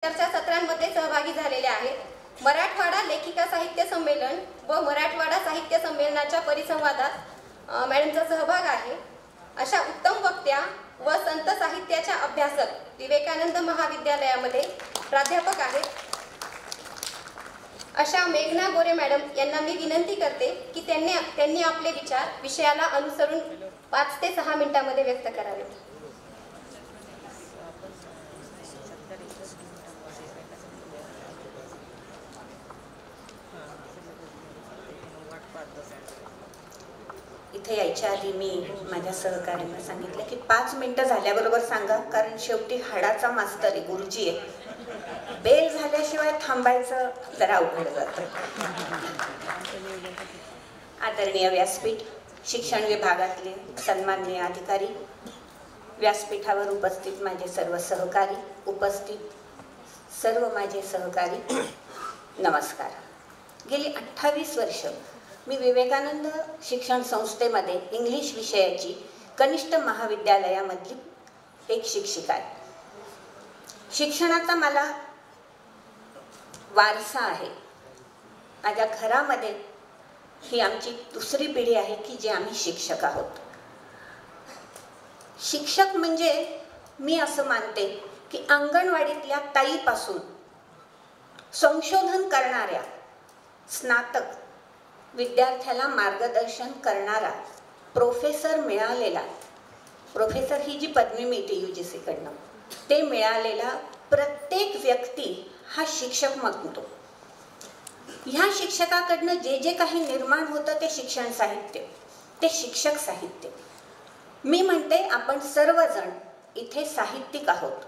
चर्चा सत्रांमध्ये सहभागी झालेले आहेत. मराठवाडा लेखिका साहित्य संमेलन व मराठवाडा साहित्य संमेलनाच्या परिसंवादात मॅडमचा सहभाग आहे. अशा उत्तम वक्त्या व संत साहित्याच्या अभ्यासक विवेकानंद महाविद्यालयामध्ये प्राध्यापक आहेत अशा मेघना गोरे मॅडम यांना मी विनंती करते की त्यांनी आपले विचार विषयाला अनुसरून 5 ते 6 मिनिटांमध्ये व्यक्त करावेत. इथे यायच्या आधी मी माझ्या सहकार्यांना सांगितलं की 5 मिनिटं झाल्याबरोबर सांगा, कारण शेवटी हाडाचा मास्तर आहे, गुरुजी आहे. बेल झाल्याशिवाय थांबायचं जरा अवघड जातं. आदरणीय व्यासपीठ, शिक्षण विभागातले सन्माननीय अधिकारी, व्यासपीठावर उपस्थित माझे सर्व सहकारी, उपस्थित सर्व माझे सहकारी, नमस्कार. गेली 28 वर्ष मी विवेकानंद शिक्षण संस्थेमध्ये इंग्लिश विषयाची कनिष्ठ महाविद्यालयामधली एक शिक्षिका आहे. शिक्षणाचा मला वारसा आहे. माझ्या घरामध्ये ही आमची दुसरी पिढी आहे की जे आम्ही शिक्षक आहोत. शिक्षक म्हणजे मी असं मानते की अंगणवाडीतल्या ताईपासून संशोधन करणाऱ्या स्नातक विद्यार्थ्याला मार्गदर्शन करणारा प्रोफेसर मिळालेला, प्रोफेसर ही जी पदवी मिळते UGC कडनं, ते मिळालेला प्रत्येक व्यक्ती हा शिक्षक म्हणतो. ह्या शिक्षकाकडनं जे जे काही निर्माण होतं ते शिक्षण साहित्य, ते शिक्षक साहित्य. मी म्हणते आपण सर्वजण इथे साहित्यिक आहोत.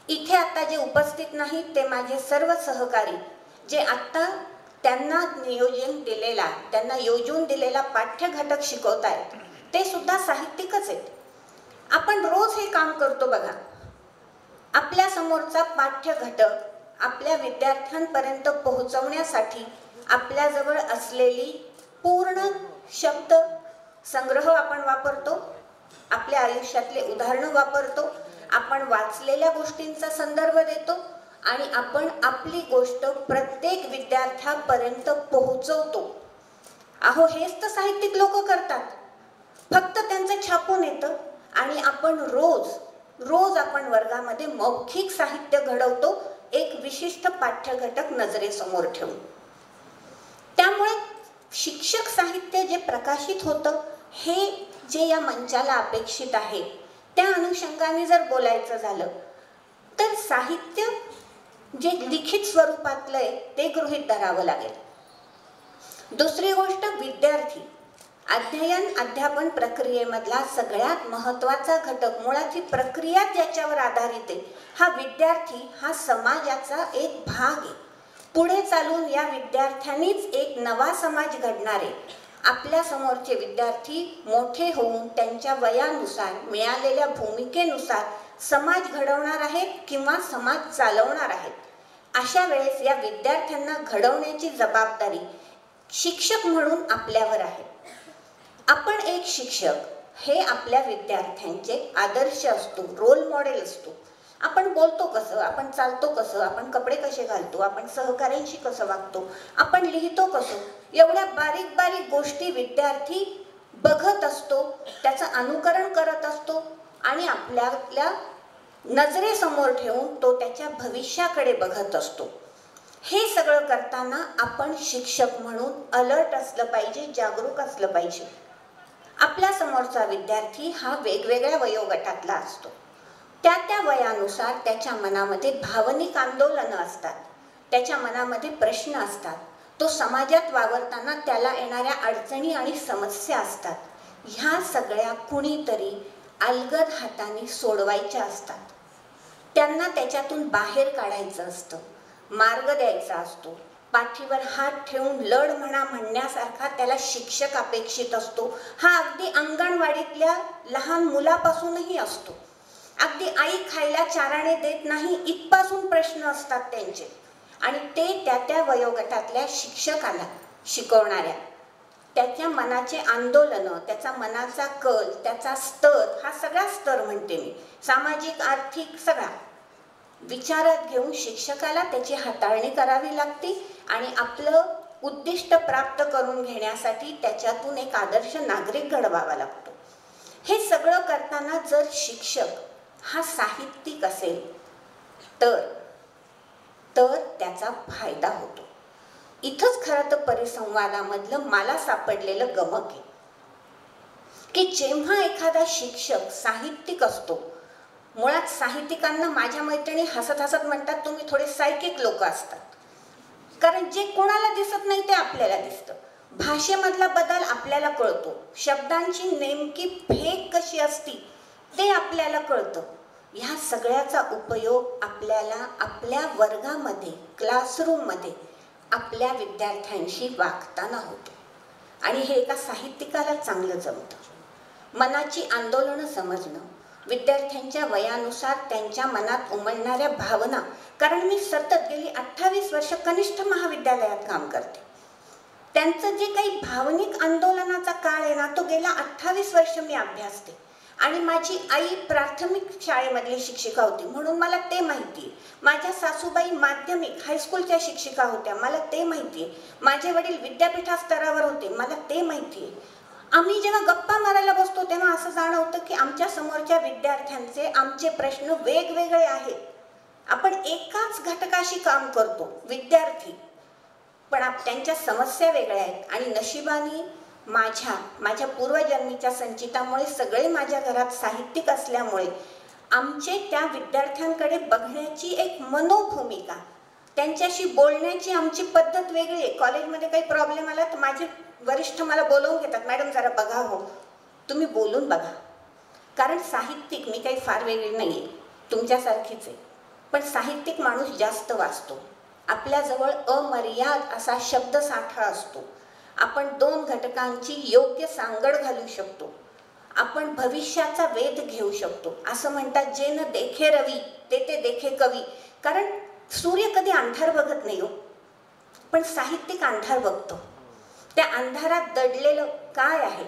इथे आता जे उपस्थित नाहीत ते माझे सर्व सहकारी, जे आत्ता त्यांना योजून दिलेला पाठ्यघटक शिकवत आहेत, ते सुद्धा साहित्यिकच आहेत. आपण रोज हे काम करतो बघा. आपल्या समोरचा पाठ्यघटक आपल्या विद्यार्थ्यांपर्यंत पोहोचवण्यासाठी आपल्याजवळ असलेली पूर्ण शब्द संग्रह आपण वापरतो, आपल्या आयुष्यातले उदाहरणं वापरतो, आपण वाचलेल्या गोष्टींचा संदर्भ देतो आणि आपण आपली गोष्ट प्रत्येक विद्यार्थ्यापर्यंत पोहोचवतो. अहो, हेच तर साहित्यिक लोक करतात. फक्त त्यांचं छापून येतं आणि आपण रोज आपण वर्गामध्ये मौखिक साहित्य घडवतो, एक विशिष्ट पाठ्यघटक नजरेसमोर ठेवून. त्यामुळे शिक्षक साहित्य जे प्रकाशित होतं, हे जे या मंचाला अपेक्षित आहे, त्या अनुषंगाने जर बोलायचं झालं तर साहित्य जे लिखित स्वरूपातलं आहे ते गृहीत धरावं लागेल. दुसरी गोष्ट, विद्यार्थी अध्ययन अध्यापन प्रक्रियेमधला सगळ्यात महत्त्वाचा घटक, मुळात ही प्रक्रिया ज्याच्यावर आधारित आहे, हा विद्यार्थी हा समाजाचा एक भाग आहे. पुढे चालून या विद्यार्थ्यांनीच एक नवा समाज घडणार आहे. आपल्या समोरचे विद्यार्थी मोठे होऊन त्यांच्या वयानुसार, मिळालेल्या भूमिकेनुसार समाज घडवणार आहेत किंवा समाज चालवणार आहेत. अशा वेळेस या विद्यार्थ्यांना घडवण्याची जबाबदारी शिक्षक म्हणून आपल्यावर आहे. आपण एक शिक्षक हे आपल्या विद्यार्थ्यांचे आदर्श असतो, रोल मॉडेल असतो. आपण बोलतो कसं, आपण चालतो कसं, आपण कपडे कसे घालतो, आपण सहकार्यांशी कसं वागतो, आपण लिहितो कसं, एवढ्या बारीक बारीक गोष्टी विद्यार्थी बघत असतो, त्याचं अनुकरण करत असतो आणि आपल्या नजरेसमोर ठेवून तो त्याच्या भविष्याकडे बघत असतो. हे सगळं करताना आपण शिक्षक म्हणून अलर्ट असलं पाहिजे, जागरूक असलं पाहिजे. आपल्या समोरचा विद्यार्थी हा वेगवेगळ्या वयोगटातला असतो. त्या वयानुसार त्याच्या मनामध्ये भावनिक आंदोलनं असतात, त्याच्या मनामध्ये प्रश्न असतात, तो समाजात वावरताना त्याला येणाऱ्या अडचणी आणि समस्या असतात. ह्या सगळ्या कुणीतरी अलगद हाताने सोडवायच्या असतात. त्यांना त्याच्यातून बाहेर काढायचं असतं, मार्ग द्यायचा असतो. पाठीवर हात ठेवून लढ म्हणण्यासारखा त्याला शिक्षक अपेक्षित असतो. हा अगदी अंगणवाडीतल्या लहान मुलापासूनही असतो. अगदी आई खायला चाराणे देत नाही इथपासून प्रश्न असतात त्यांचे, आणि ते त्या वयोगटातल्या शिक्षकाला शिकवणाऱ्या त्याच्या मनाचे आंदोलनं, त्याचा मनाचा कल, त्याचा स्तर, हा सगळा स्तर म्हणते मी, सामाजिक आर्थिक सगळा, विचारात घेऊन शिक्षकाला त्याची हाताळणी करावी लागते आणि आपलं उद्दिष्ट प्राप्त करून घेण्यासाठी त्याच्यातून एक आदर्श नागरिक घडवावा लागतो. हे सगळं करताना जर शिक्षक हा साहित्यिक असेल तर त्याचा फायदा होतो. इथंच खरं तर परिसंवादामधलं मला सापडलेलं गमक आहे की जेव्हा एखादा शिक्षक साहित्यिक असतो, मुळात साहित्यिकांना माझ्या मैत्रिणी हसत हसत म्हणतात तुम्ही थोडे सायकिक लोक असतात, कारण जे कोणाला दिसत नाही ते आपल्याला दिसतं. भाषेमधला बदल आपल्याला कळतो, शब्दांची नेमकी फेक कशी असती ते आपल्याला कळतं. ह्या सगळ्याचा उपयोग आपल्याला आपल्या वर्गामध्ये, क्लासरूममध्ये आपल्या विद्यार्थ्यांशी वागताना होतो आणि हे एका साहित्यिकाला चांगलं जमतं. मनाची आंदोलनं समजणं, विद्यार्थ्यांच्या वयानुसार त्यांच्या मनात उमलणाऱ्या भावना, कारण मी सतत गेली 28 वर्ष कनिष्ठ महाविद्यालयात काम करते. त्यांचं जे काही भावनिक आंदोलनाचा काळ आहे ना, तो गेला 28 वर्ष मी अभ्यासते आणि माझी आई प्राथमिक शाळेमधली शिक्षिका होती म्हणून मला ते माहिती आहे. माझ्या सासूबाई माध्यमिक हायस्कूलच्या शिक्षिका होत्या, मला ते माहिती आहे. माझे वडील विद्यापीठा स्तरावर होते, मला ते माहिती आहे. आम्ही जेव्हा गप्पा मारायला बसतो तेव्हा असं जाणवतं की आमच्या समोरच्या विद्यार्थ्यांचे आमचे प्रश्न वेगवेगळे आहेत. आपण एकाच घटकाशी काम करतो विद्यार्थी, पण त्यांच्या समस्या वेगळ्या आहेत. आणि नशिबाने माझ्या पूर्वजन्मीच्या संचितामुळे सगळे माझ्या घरात साहित्यिक असल्यामुळे आमचे त्या विद्यार्थ्यांकडे बघण्याची एक मनोभूमिका, त्यांच्याशी बोलण्याची आमची पद्धत वेगळी आहे. कॉलेजमध्ये काही प्रॉब्लेम आला तर माझे वरिष्ठ मला बोलवून घेतात, मॅडम जरा बघा, हो तुम्ही बोलून बघा. कारण साहित्यिक मी काही फार वेगळी नाही आहे, तुमच्यासारखीच आहे, पण साहित्यिक माणूस जास्त वाचतो. आपल्याजवळ अमर्याद असा शब्दसाठा असतो. आपण 2 घटकांची योग्य सांगड घालू शकतो. आपण भविष्याचा वेध घेऊ शकतो. असं म्हणतात, जे न देखे रवी ते देखे कवी. कारण सूर्य कधी अंधार बघत नाही हो, पण साहित्यिक अंधार बघतो. त्या अंधारात दडलेलं काय आहे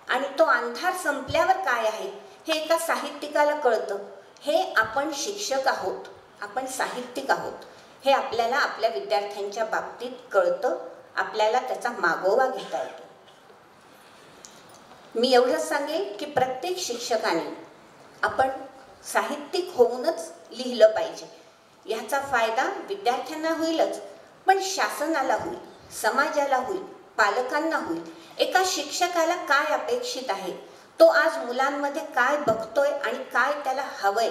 आणि तो अंधार संपल्यावर काय आहे हे एका साहित्यिकाला कळतं. हे आपण शिक्षक आहोत, आपण साहित्यिक आहोत, हे आपल्याला आपल्या विद्यार्थ्यांच्या बाबतीत कळतं. आपल्याला त्याचा मागोवा घेता येतो. मी एवढंच सांगेन की प्रत्येक शिक्षकाने आपण साहित्यिक होऊनच लिहिलं पाहिजे. ह्याचा फायदा विद्यार्थ्यांना होईलच, पण शासनाला होईल, समाजाला होईल, पालकांना होईल. एका शिक्षकाला काय अपेक्षित आहे, तो आज मुलांमध्ये काय बघतोय आणि काय त्याला हवंय,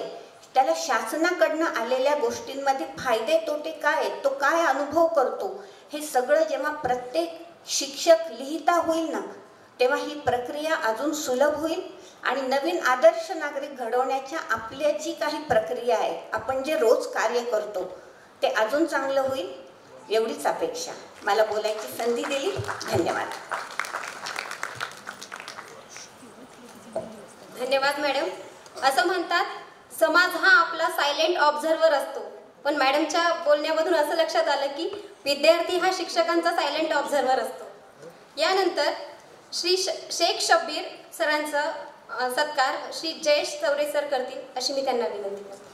त्याला शासनाकडनं आलेल्या गोष्टींमध्ये फायदे तोटे काय आहेत, तो काय अनुभव करतो, हे सगळं जेव्हा प्रत्येक शिक्षक लिहिता होईल ना, तेव्हा ही प्रक्रिया अजून सुलभ होईल आणि नवीन आदर्श नागरिक घडवण्याच्या आपल्या जी काही प्रक्रिया आहे, आपण जे रोज कार्य करतो ते अजून चांगलं होईल, एवढीच अपेक्षा. मला बोलायची संधी दिली, धन्यवाद. धन्यवाद मॅडम. असं म्हणतात समाज हा आपला सायलेंट ऑब्झर्वर असतो, पण मॅडमच्या बोलण्यामधून असं लक्षात आलं की विद्यार्थी हा शिक्षकांचा सायलेंट ऑब्झर्वर असतो. यानंतर श्री शेख शब्बीर सरांचा सत्कार श्री जयेश चौरे सर करतील अशी मी त्यांना विनंती करते.